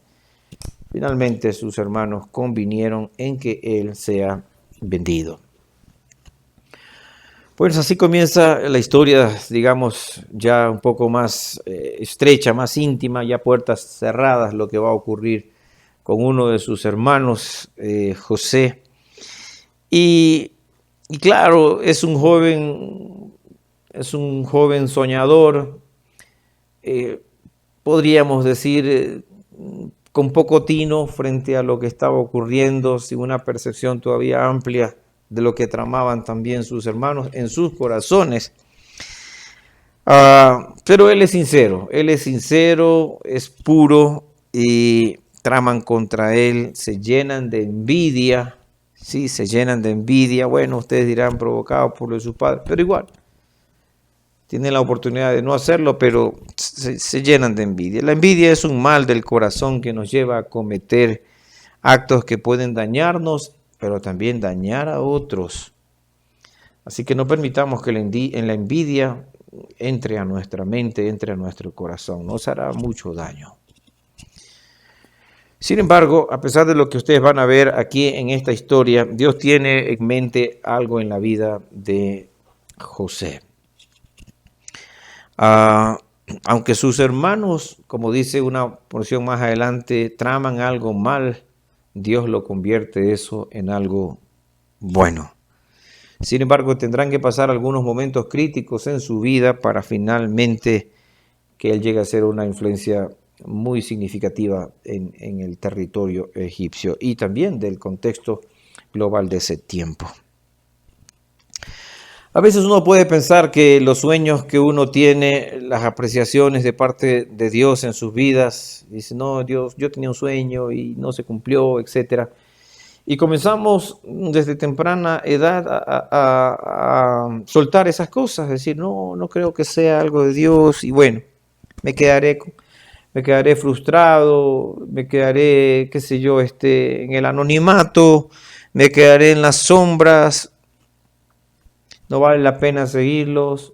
Finalmente sus hermanos convinieron en que él sea vendido. Pues así comienza la historia, digamos, ya un poco más estrecha, más íntima, ya puertas cerradas, lo que va a ocurrir con uno de sus hermanos, José. Y claro, es un joven soñador, eh, podríamos decir, con poco tino frente a lo que estaba ocurriendo, sin una percepción todavía amplia de lo que tramaban también sus hermanos en sus corazones. Pero él es sincero, es puro y traman contra él, se llenan de envidia, sí, se llenan de envidia. Bueno, ustedes dirán provocados por lo de sus padres, pero igual, tienen la oportunidad de no hacerlo, pero se llenan de envidia. La envidia es un mal del corazón que nos lleva a cometer actos que pueden dañarnos, pero también dañar a otros. Así que no permitamos que en la envidia entre a nuestra mente, entre a nuestro corazón. Nos hará mucho daño. Sin embargo, a pesar de lo que ustedes van a ver aquí en esta historia, Dios tiene en mente algo en la vida de José. Aunque sus hermanos, como dice una porción más adelante, traman algo mal, Dios lo convierte eso en algo bueno. Sin embargo, tendrán que pasar algunos momentos críticos en su vida para finalmente que él llegue a ser una influencia muy significativa en el territorio egipcio y también del contexto global de ese tiempo. A veces uno puede pensar que los sueños que uno tiene, las apreciaciones de parte de Dios en sus vidas, dice, no, Dios, yo tenía un sueño y no se cumplió, etcétera. Y comenzamos desde temprana edad a soltar esas cosas, decir, no creo que sea algo de Dios y bueno, me quedaré frustrado, me quedaré, qué sé yo, en el anonimato, me quedaré en las sombras, no vale la pena seguirlos.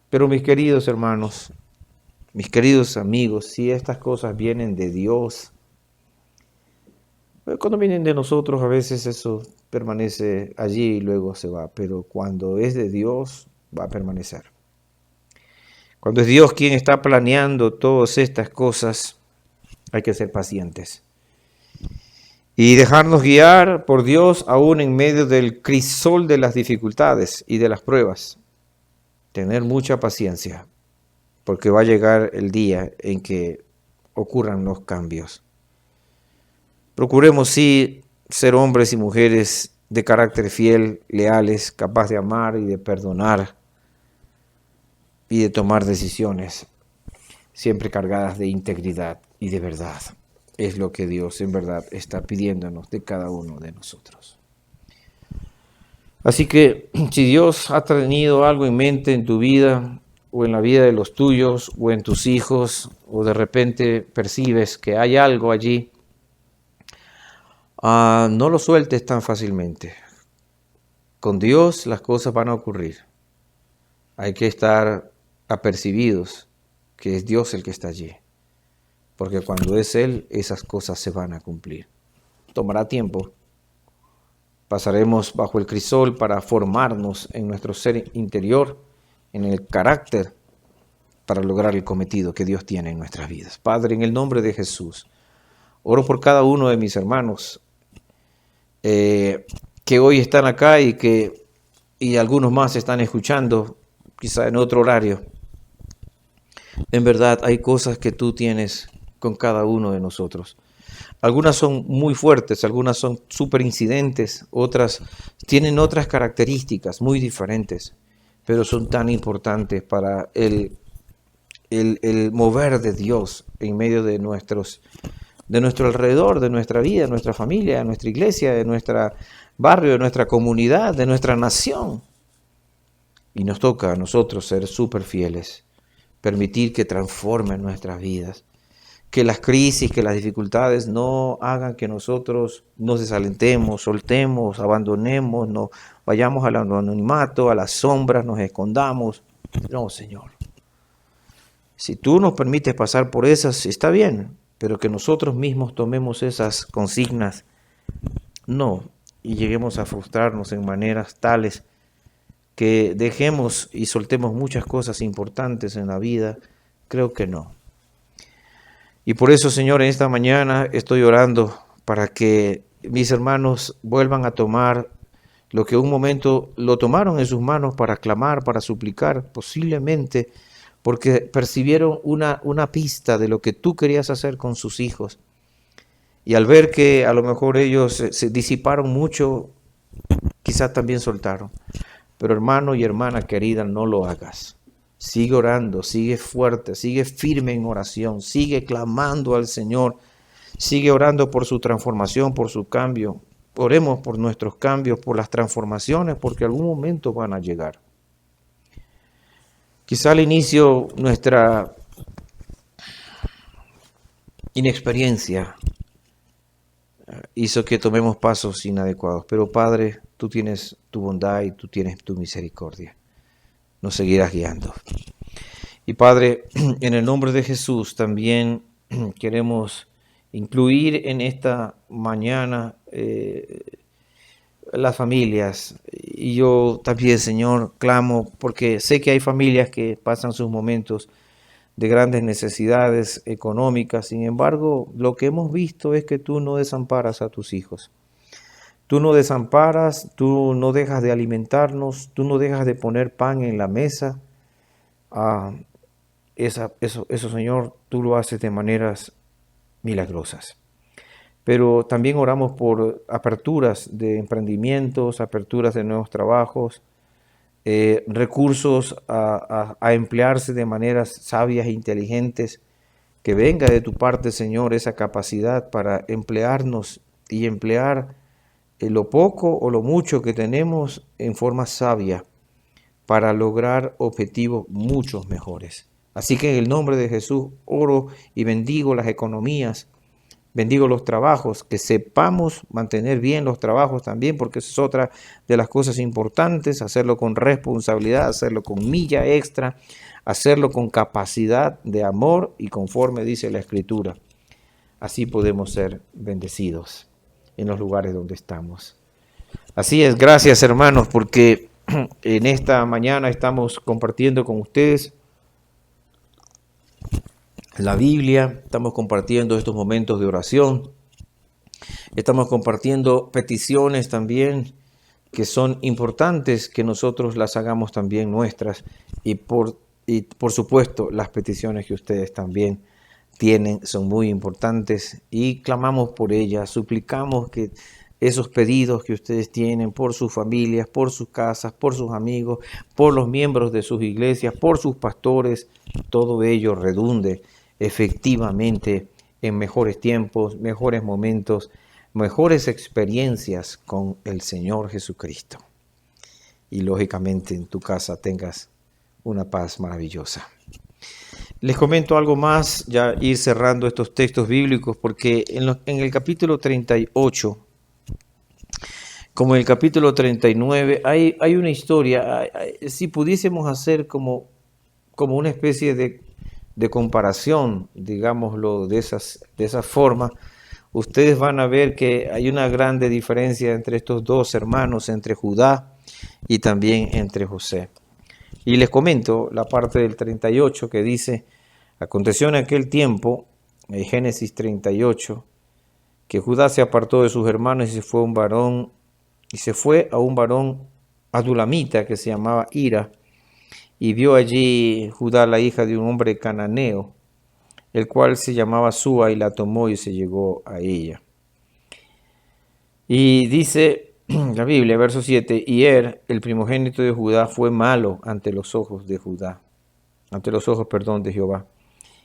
Pero mis queridos hermanos, mis queridos amigos, si estas cosas vienen de Dios, cuando vienen de nosotros a veces eso permanece allí y luego se va, pero cuando es de Dios va a permanecer. Cuando es Dios quien está planeando todas estas cosas, hay que ser pacientes y dejarnos guiar por Dios aún en medio del crisol de las dificultades y de las pruebas. Tener mucha paciencia, porque va a llegar el día en que ocurran los cambios. Procuremos sí ser hombres y mujeres de carácter fiel, leales, capaz de amar y de perdonar y de tomar decisiones, siempre cargadas de integridad y de verdad. Es lo que Dios en verdad está pidiéndonos de cada uno de nosotros. Así que si Dios ha tenido algo en mente en tu vida o en la vida de los tuyos o en tus hijos o de repente percibes que hay algo allí, no lo sueltes tan fácilmente. Con Dios las cosas van a ocurrir. Hay que estar apercibidos que es Dios el que está allí. Porque cuando es Él, esas cosas se van a cumplir. Tomará tiempo. Pasaremos bajo el crisol para formarnos en nuestro ser interior, en el carácter, para lograr el cometido que Dios tiene en nuestras vidas. Padre, en el nombre de Jesús, oro por cada uno de mis hermanos que hoy están acá y algunos más están escuchando, quizá en otro horario. En verdad, hay cosas que tú tienes con cada uno de nosotros. Algunas son muy fuertes, algunas son súper incidentes, otras tienen otras características muy diferentes, pero son tan importantes para el mover de Dios en medio de nuestro alrededor, de nuestra vida, de nuestra familia, de nuestra iglesia, de nuestro barrio, de nuestra comunidad, de nuestra nación. Y nos toca a nosotros ser súper fieles, permitir que transformen nuestras vidas. Que las crisis, que las dificultades no hagan que nosotros nos desalentemos, soltemos, abandonemos, no vayamos al anonimato, a las sombras, nos escondamos. No, Señor. Si tú nos permites pasar por esas, está bien, pero que nosotros mismos tomemos esas consignas, no, y lleguemos a frustrarnos en maneras tales que dejemos y soltemos muchas cosas importantes en la vida. Creo que no. Y por eso, Señor, en esta mañana estoy orando para que mis hermanos vuelvan a tomar lo que un momento lo tomaron en sus manos para clamar, para suplicar, posiblemente porque percibieron una pista de lo que tú querías hacer con sus hijos. Y al ver que a lo mejor ellos se disiparon mucho, quizás también soltaron. Pero hermano y hermana querida, no lo hagas. Sigue orando, sigue fuerte, sigue firme en oración, sigue clamando al Señor, sigue orando por su transformación, por su cambio. Oremos por nuestros cambios, por las transformaciones, porque algún momento van a llegar. Quizá al inicio nuestra inexperiencia hizo que tomemos pasos inadecuados, pero Padre, tú tienes tu bondad y tú tienes tu misericordia. Nos seguirás guiando. Y Padre, en el nombre de Jesús también queremos incluir en esta mañana las familias. Y yo también, Señor, clamo porque sé que hay familias que pasan sus momentos de grandes necesidades económicas. Sin embargo, lo que hemos visto es que tú no desamparas a tus hijos. Tú no desamparas, tú no dejas de alimentarnos, tú no dejas de poner pan en la mesa. Eso, Señor, tú lo haces de maneras milagrosas. Pero también oramos por aperturas de emprendimientos, aperturas de nuevos trabajos, recursos a emplearse de maneras sabias e inteligentes. Que venga de tu parte, Señor, esa capacidad para emplearnos y emplear lo poco o lo mucho que tenemos en forma sabia para lograr objetivos muchos mejores. Así que en el nombre de Jesús oro y bendigo las economías, bendigo los trabajos, que sepamos mantener bien los trabajos también, porque eso es otra de las cosas importantes, hacerlo con responsabilidad, hacerlo con milla extra, hacerlo con capacidad de amor y conforme dice la Escritura. Así podemos ser bendecidos en los lugares donde estamos. Así es, gracias hermanos, porque en esta mañana estamos compartiendo con ustedes la Biblia, estamos compartiendo estos momentos de oración, estamos compartiendo peticiones también que son importantes que nosotros las hagamos también nuestras y por supuesto las peticiones que ustedes también tienen son muy importantes y clamamos por ellas, suplicamos que esos pedidos que ustedes tienen por sus familias, por sus casas, por sus amigos, por los miembros de sus iglesias, por sus pastores, todo ello redunde efectivamente en mejores tiempos, mejores momentos, mejores experiencias con el Señor Jesucristo. Y lógicamente en tu casa tengas una paz maravillosa. Les comento algo más, ya ir cerrando estos textos bíblicos, porque en el capítulo 38, como en el capítulo 39, hay una historia. Si pudiésemos hacer como una especie de comparación, digámoslo de esa forma, ustedes van a ver que hay una grande diferencia entre estos dos hermanos, entre Judá y también entre José. Y les comento la parte del 38 que dice: aconteció en aquel tiempo, en Génesis 38, que Judá se apartó de sus hermanos y se fue a un varón adulamita que se llamaba Hira, y vio allí Judá la hija de un hombre cananeo, el cual se llamaba Súa, y la tomó y se llegó a ella. Y dice la Biblia, verso 7, y el primogénito de Judá, fue malo ante los ojos de Jehová,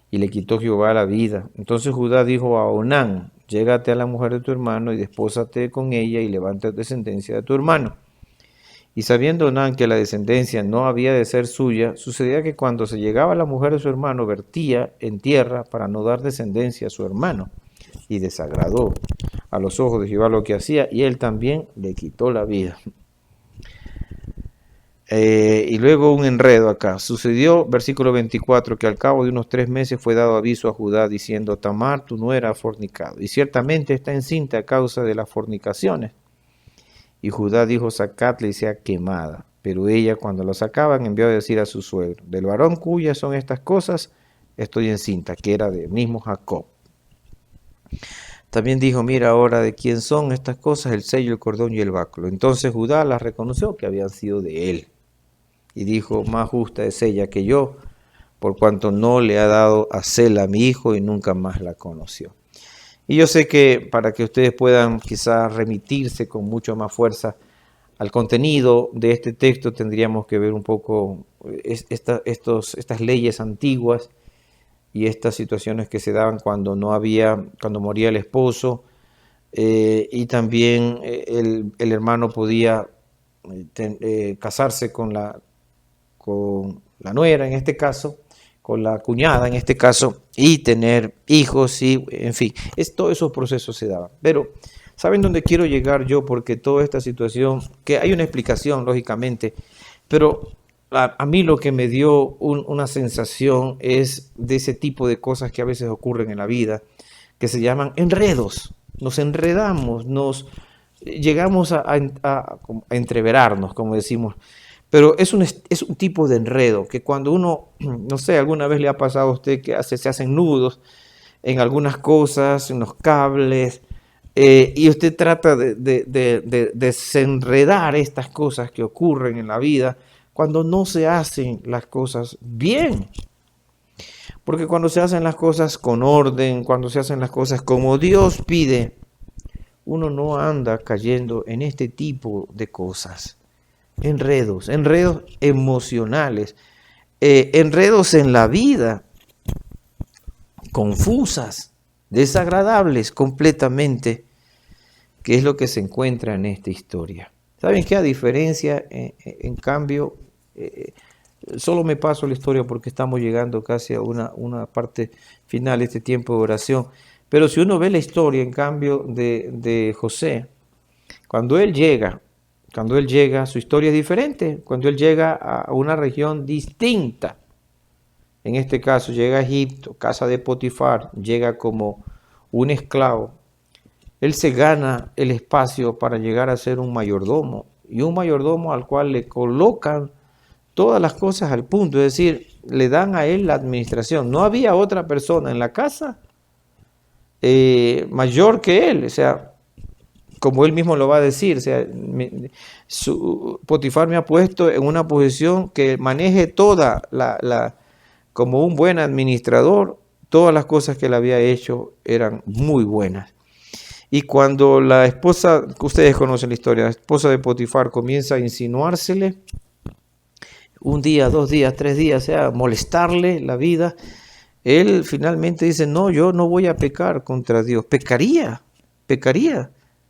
y le quitó Jehová la vida. Entonces Judá dijo a Onán: llégate a la mujer de tu hermano y despósate con ella y levanta descendencia de tu hermano. Y sabiendo Onán que la descendencia no había de ser suya, sucedía que cuando se llegaba a la mujer de su hermano, vertía en tierra para no dar descendencia a su hermano. Y desagradó a los ojos de Jehová lo que hacía, y él también le quitó la vida. Y luego un enredo acá. Sucedió, versículo 24, que al cabo de unos 3 meses fue dado aviso a Judá diciendo: Tamar, tu nuera, ha fornicado, y ciertamente está encinta a causa de las fornicaciones. Y Judá dijo: sacadla y sea quemada. Pero ella, cuando lo sacaban, envió a decir a su suegro: del varón cuyas son estas cosas, estoy encinta, que era del mismo Jacob. También dijo: mira ahora de quién son estas cosas, el sello, el cordón y el báculo. Entonces Judá las reconoció que habían sido de él. Y dijo: más justa es ella que yo, por cuanto no le ha dado a Sela a mi hijo, y nunca más la conoció. Y yo sé que para que ustedes puedan quizás remitirse con mucho más fuerza al contenido de este texto, tendríamos que ver un poco estas leyes antiguas y estas situaciones que se daban cuando cuando moría el esposo, y también el hermano podía casarse con la nuera en este caso, con la cuñada en este caso, y tener hijos, y en fin, todos esos procesos se daban. Pero ¿saben dónde quiero llegar yo? Porque toda esta situación, que hay una explicación lógicamente, pero a mí lo que me dio una sensación es de ese tipo de cosas que a veces ocurren en la vida, que se llaman enredos. Nos enredamos, llegamos a entreverarnos, como decimos. Pero es un tipo de enredo que cuando uno, no sé, alguna vez le ha pasado a usted que se hacen nudos en algunas cosas, en los cables, y usted trata de desenredar estas cosas que ocurren en la vida cuando no se hacen las cosas bien. Porque cuando se hacen las cosas con orden, cuando se hacen las cosas como Dios pide, uno no anda cayendo en este tipo de cosas. Enredos emocionales, enredos en la vida, confusas, desagradables completamente, que es lo que se encuentra en esta historia. ¿Saben qué? A diferencia, en cambio, solo me paso la historia porque estamos llegando casi a una parte final de este tiempo de oración, pero si uno ve la historia, en cambio, de José, cuando él llega, su historia es diferente. Cuando él llega a una región distinta, en este caso llega a Egipto, casa de Potifar, llega como un esclavo, él se gana el espacio para llegar a ser un mayordomo, y un mayordomo al cual le colocan todas las cosas al punto, es decir, le dan a él la administración. No había otra persona en la casa mayor que él, o sea, como él mismo lo va a decir, o sea, Potifar me ha puesto en una posición que maneje toda como un buen administrador, todas las cosas que él había hecho eran muy buenas. Y cuando la esposa, que ustedes conocen la historia, la esposa de Potifar comienza a insinuársele, un día, 2 días, 3 días, o sea, molestarle la vida, él finalmente dice: no, yo no voy a pecar contra Dios, pecaría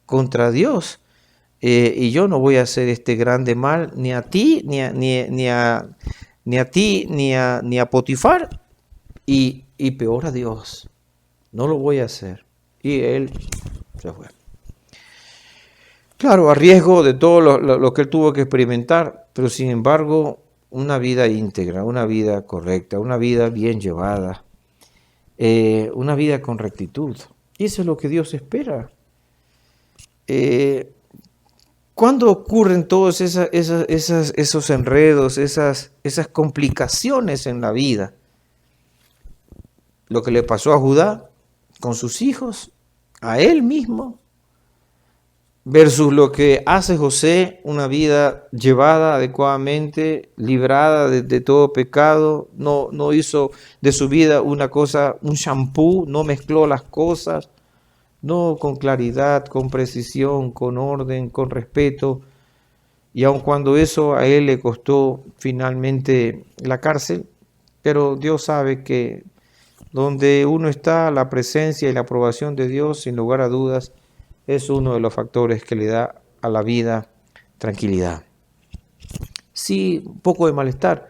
contra Dios, y yo no voy a hacer este grande mal ni a ti, ni a Potifar, y peor a Dios, no lo voy a hacer. Y él se fue. Claro, a riesgo de todo lo que él tuvo que experimentar, pero sin embargo, una vida íntegra, una vida correcta, una vida bien llevada, una vida con rectitud. Y eso es lo que Dios espera. ¿Cuándo ocurren todos esos enredos, esas complicaciones en la vida? Lo que le pasó a Judá con sus hijos, a él mismo, versus lo que hace José, una vida llevada adecuadamente, librada de todo pecado, no hizo de su vida una cosa, un shampoo, no mezcló las cosas, no, con claridad, con precisión, con orden, con respeto. Y aun cuando eso a él le costó finalmente la cárcel, pero Dios sabe que donde uno está, la presencia y la aprobación de Dios, sin lugar a dudas, es uno de los factores que le da a la vida tranquilidad. Sí, un poco de malestar,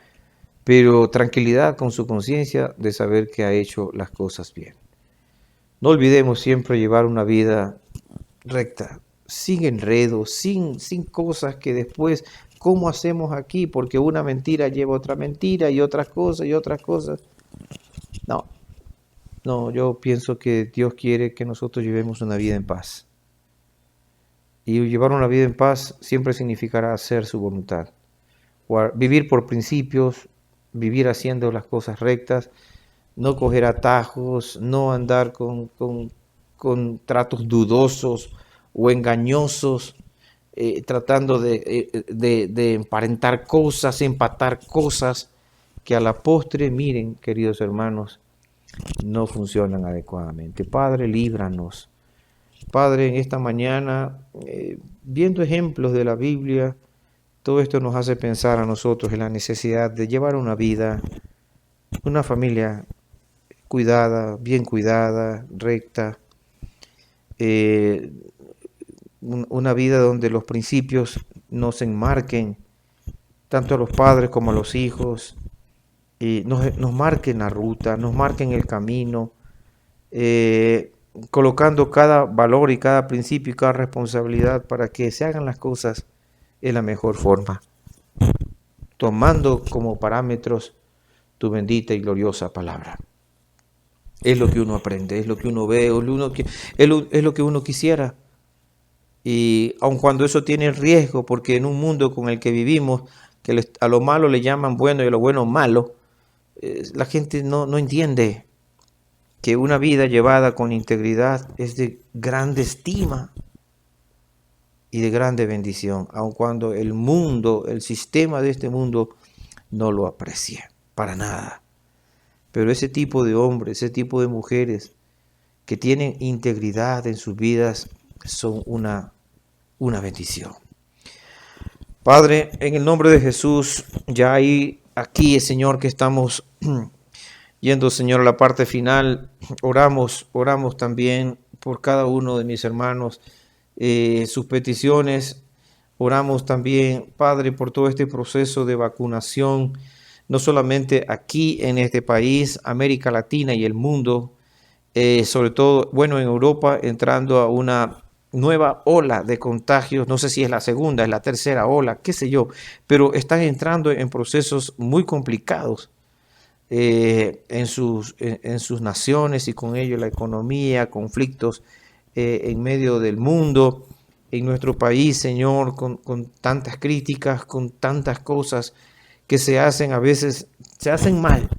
pero tranquilidad con su conciencia de saber que ha hecho las cosas bien. No olvidemos siempre llevar una vida recta, sin enredos, sin cosas que después, ¿cómo hacemos aquí? Porque una mentira lleva otra mentira y otras cosas y otras cosas. No, yo pienso que Dios quiere que nosotros llevemos una vida en paz. Y llevar una vida en paz siempre significará hacer su voluntad. vivir por principios, vivir haciendo las cosas rectas, no coger atajos, no andar con tratos dudosos o engañosos, tratando de emparentar cosas, empatar cosas que a la postre, miren, queridos hermanos, no funcionan adecuadamente. Padre, líbranos. Padre, en esta mañana, viendo ejemplos de la Biblia, todo esto nos hace pensar a nosotros en la necesidad de llevar una vida, una familia bien cuidada, recta, eh, una vida donde los principios nos enmarquen, tanto a los padres como a los hijos, y nos marquen la ruta, nos marquen el camino, colocando cada valor y cada principio y cada responsabilidad para que se hagan las cosas en la mejor forma, tomando como parámetros tu bendita y gloriosa palabra. Es lo que uno aprende, es lo que uno ve, es lo que uno quisiera. Y aun cuando eso tiene riesgo, porque en un mundo con el que vivimos, que a lo malo le llaman bueno y a lo bueno malo, la gente no entiende que una vida llevada con integridad es de grande estima y de grande bendición, aun cuando el mundo, el sistema de este mundo no lo aprecia para nada. Pero ese tipo de hombres, ese tipo de mujeres que tienen integridad en sus vidas son una bendición. Padre, en el nombre de Jesús, ya aquí, Señor, que estamos yendo, Señor, a la parte final, oramos también por cada uno de mis hermanos, sus peticiones. Oramos también, Padre, por todo este proceso de vacunación, no solamente aquí en este país, América Latina y el mundo, sobre todo, bueno, en Europa, entrando a una nueva ola de contagios, no sé si es la segunda, es la tercera ola, qué sé yo, pero están entrando en procesos muy complicados en sus naciones y con ello la economía, conflictos en medio del mundo, en nuestro país, Señor, con tantas críticas, con tantas cosas que se hacen, a veces se hacen mal.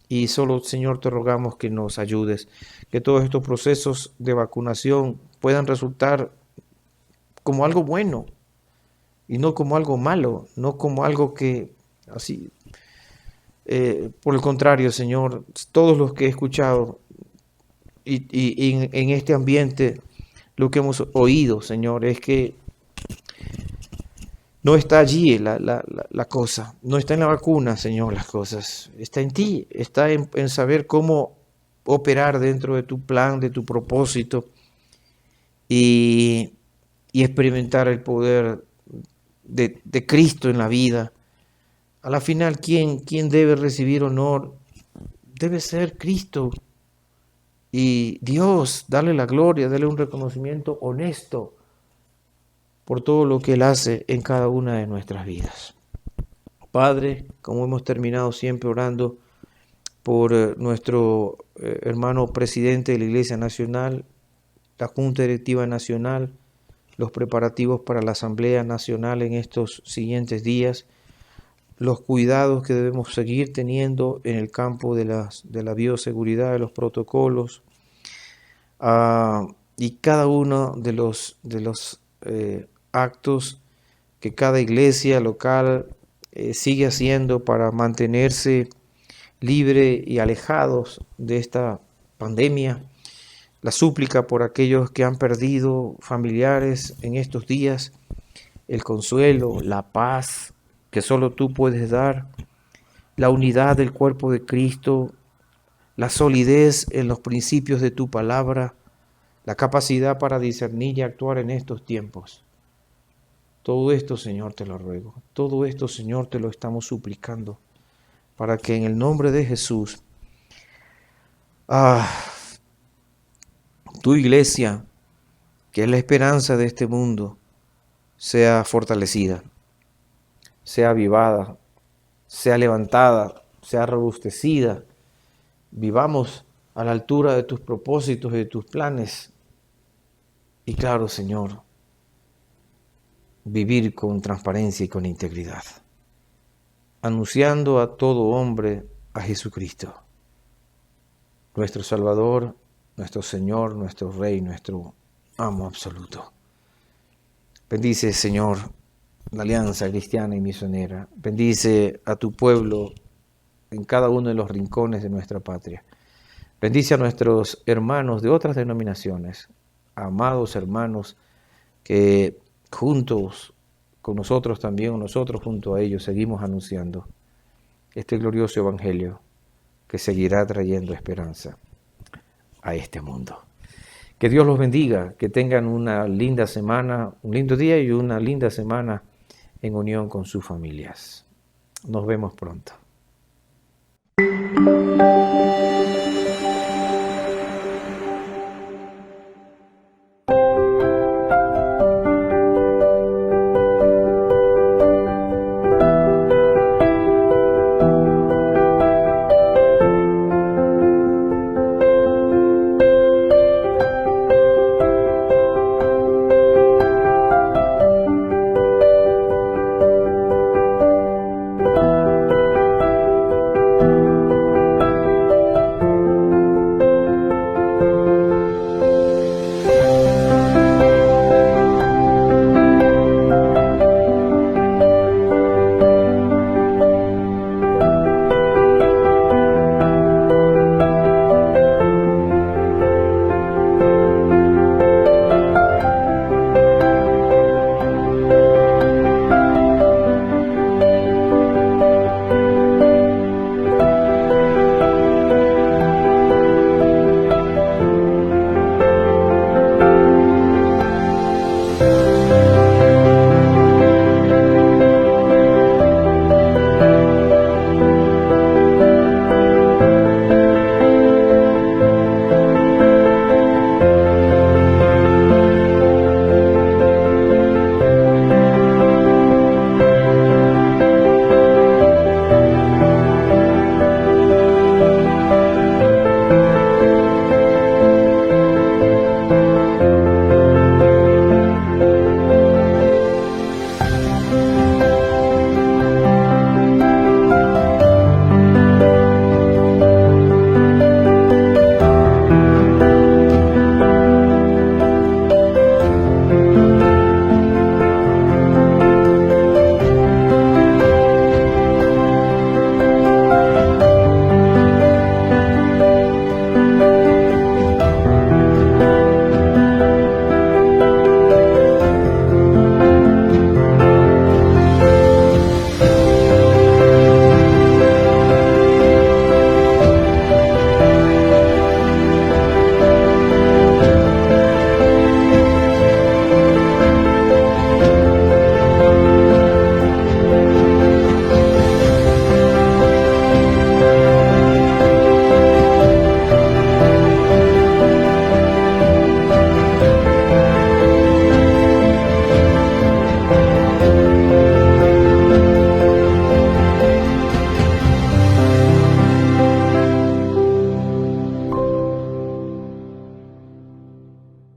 Y solo, Señor, te rogamos que nos ayudes, que todos estos procesos de vacunación puedan resultar como algo bueno y no como algo malo, no como algo que así. Por el contrario, Señor, todos los que he escuchado y en este ambiente, lo que hemos oído, Señor, es que no está allí la cosa, no está en la vacuna, Señor, las cosas. Está en ti, está en saber cómo operar dentro de tu plan, de tu propósito y experimentar el poder de Cristo en la vida. A la final, ¿quién debe recibir honor? Debe ser Cristo. Y Dios, darle la gloria, darle un reconocimiento honesto por todo lo que Él hace en cada una de nuestras vidas. Padre, como hemos terminado siempre orando por nuestro hermano presidente de la Iglesia Nacional, la Junta Directiva Nacional, los preparativos para la Asamblea Nacional en estos siguientes días, los cuidados que debemos seguir teniendo en el campo de la bioseguridad, de los protocolos, y cada uno de los actos que cada iglesia local sigue haciendo para mantenerse libre y alejados de esta pandemia. La súplica por aquellos que han perdido familiares en estos días, el consuelo, la paz que solo tú puedes dar, la unidad del cuerpo de Cristo, la solidez en los principios de tu palabra, la capacidad para discernir y actuar en estos tiempos. Todo esto, Señor, te lo ruego. Todo esto, Señor, te lo estamos suplicando para que en el nombre de Jesús, tu iglesia, que es la esperanza de este mundo, sea fortalecida, sea avivada, sea levantada, sea robustecida. Vivamos a la altura de tus propósitos y de tus planes. Y claro, Señor, vivir con transparencia y con integridad. anunciando a todo hombre a Jesucristo, nuestro Salvador, nuestro Señor, nuestro Rey, nuestro amo absoluto. Bendice, Señor, la alianza cristiana y misionera. Bendice a tu pueblo en cada uno de los rincones de nuestra patria. Bendice a nuestros hermanos de otras denominaciones, amados hermanos que juntos con nosotros también, o nosotros junto a ellos, seguimos anunciando este glorioso evangelio que seguirá trayendo esperanza a este mundo. Que Dios los bendiga, que tengan una linda semana, un lindo día y una linda semana en unión con sus familias. Nos vemos pronto.